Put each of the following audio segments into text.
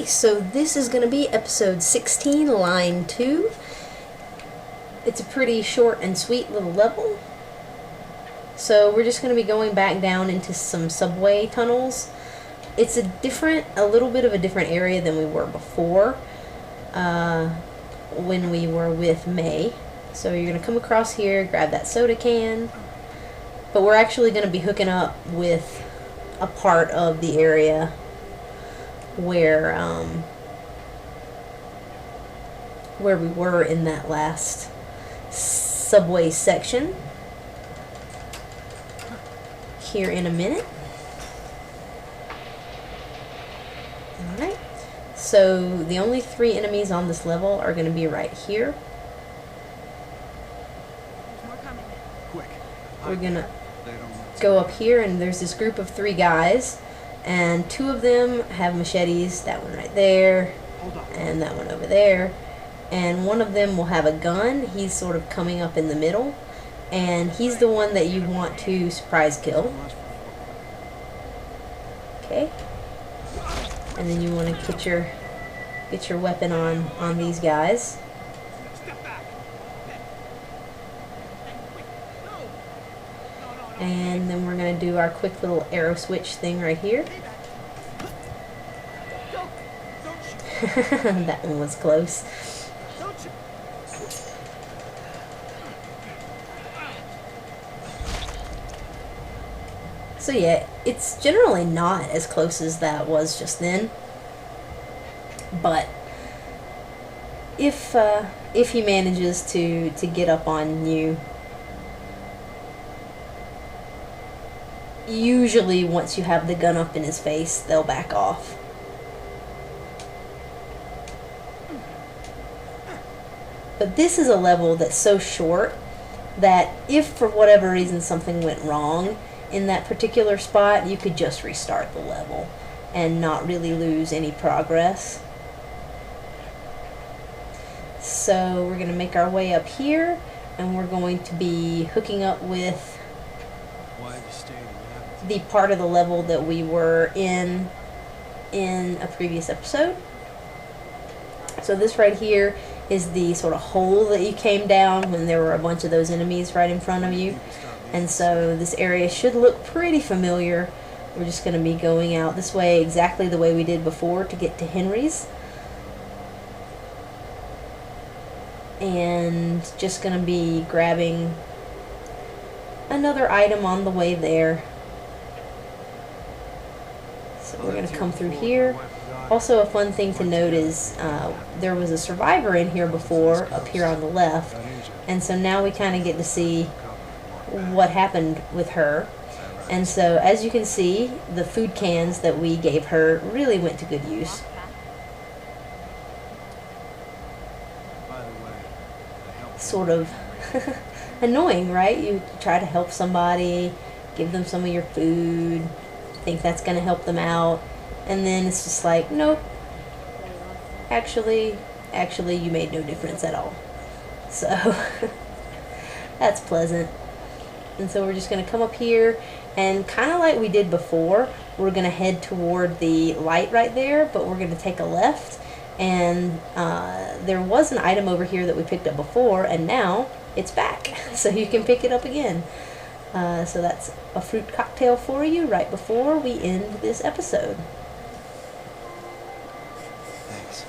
so this is going to be episode 16, line 2. It's a pretty short and sweet little level. So we're just going to be going back down into some subway tunnels. It's a little bit of a different area than we were before when we were with May. So you're going to come across here, grab that soda can, but we're actually going to be hooking up with a part of the area where we were in that last subway section here in a minute. Alright, so the only 3 enemies on this level are going to be right here. We're going to go up here, and there's this group of 3 guys, and 2 of them have machetes, that one right there, and that one over there, and one of them will have a gun. He's sort of coming up in the middle, and he's the one that you want to surprise kill. Okay, and then you want to get your weapon on these guys. And then we're going to do our quick little arrow switch thing right here. That one was close. So yeah, it's generally not as close as that was just then. But if he manages to get up on you, usually once you have the gun up in his face, they'll back off. But this is a level that's so short that if for whatever reason something went wrong in that particular spot, you could just restart the level and not really lose any progress. So we're going to make our way up here, and we're going to be hooking up with the part of the level that we were in a previous episode. So this right here is the sort of hole that you came down when there were a bunch of those enemies right in front of you. And so this area should look pretty familiar. We're just going to be going out this way exactly the way we did before to get to Henry's. And just going to be grabbing another item on the way there. So we're going to come through here. Also, a fun thing to note is there was a survivor in here before, up here on the left, and so now we kind of get to see what happened with her. And so, as you can see, the food cans that we gave her really went to good use. Sort of annoying, right? You try to help somebody, give them some of your food, think that's going to help them out, and then it's just like, nope, actually you made no difference at all. So that's pleasant. And so we're just going to come up here, and kind of like we did before, we're going to head toward the light right there, but we're going to take a left, and there was an item over here that we picked up before, and now it's back, so you can pick it up again. So that's a fruit cocktail for you right before we end this episode. Thanks.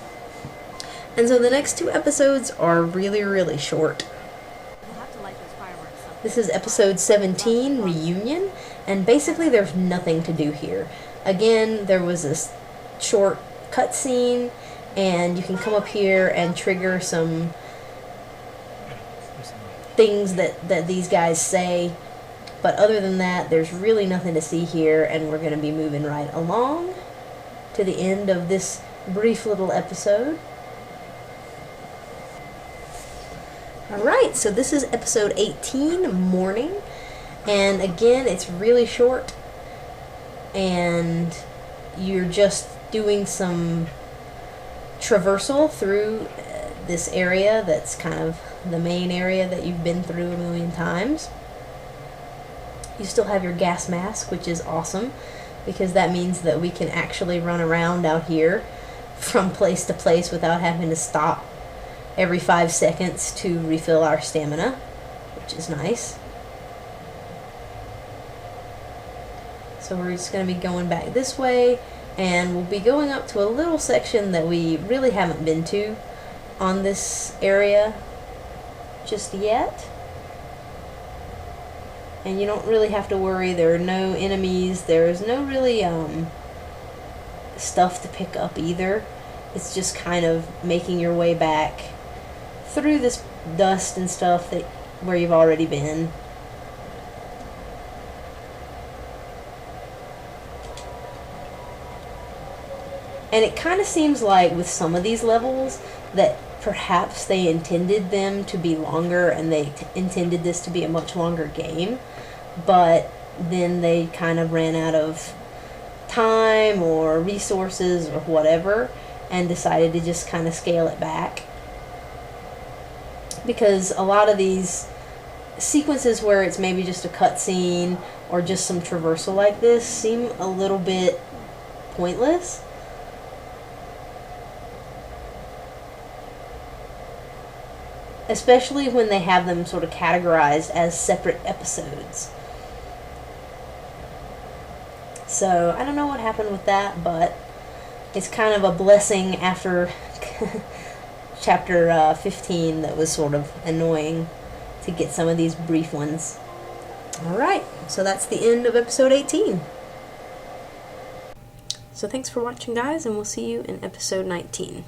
And so the next 2 episodes are really, really short. This is episode 17, Reunion, and basically there's nothing to do here. Again, there was this short cutscene, and you can come up here and trigger some things that these guys say. But other than that, there's really nothing to see here, and we're going to be moving right along to the end of this brief little episode. Alright, so this is episode 18, Morning, and again, it's really short, and you're just doing some traversal through this area that's kind of the main area that you've been through a million times. You still have your gas mask, which is awesome, because that means that we can actually run around out here from place to place without having to stop every 5 seconds to refill our stamina, which is nice. So we're just going to be going back this way, and we'll be going up to a little section that we really haven't been to on this area just yet. And you don't really have to worry, there are no enemies, there's no really stuff to pick up either. It's just kind of making your way back through this dust and stuff that where you've already been. And it kind of seems like with some of these levels that perhaps they intended them to be longer and they intended this to be a much longer game, but then they kind of ran out of time or resources or whatever and decided to just kind of scale it back. Because a lot of these sequences where it's maybe just a cutscene or just some traversal like this seem a little bit pointless. Especially when they have them sort of categorized as separate episodes. So, I don't know what happened with that, but it's kind of a blessing after chapter 15 that was sort of annoying to get some of these brief ones. Alright, so that's the end of episode 18. So thanks for watching, guys, and we'll see you in episode 19.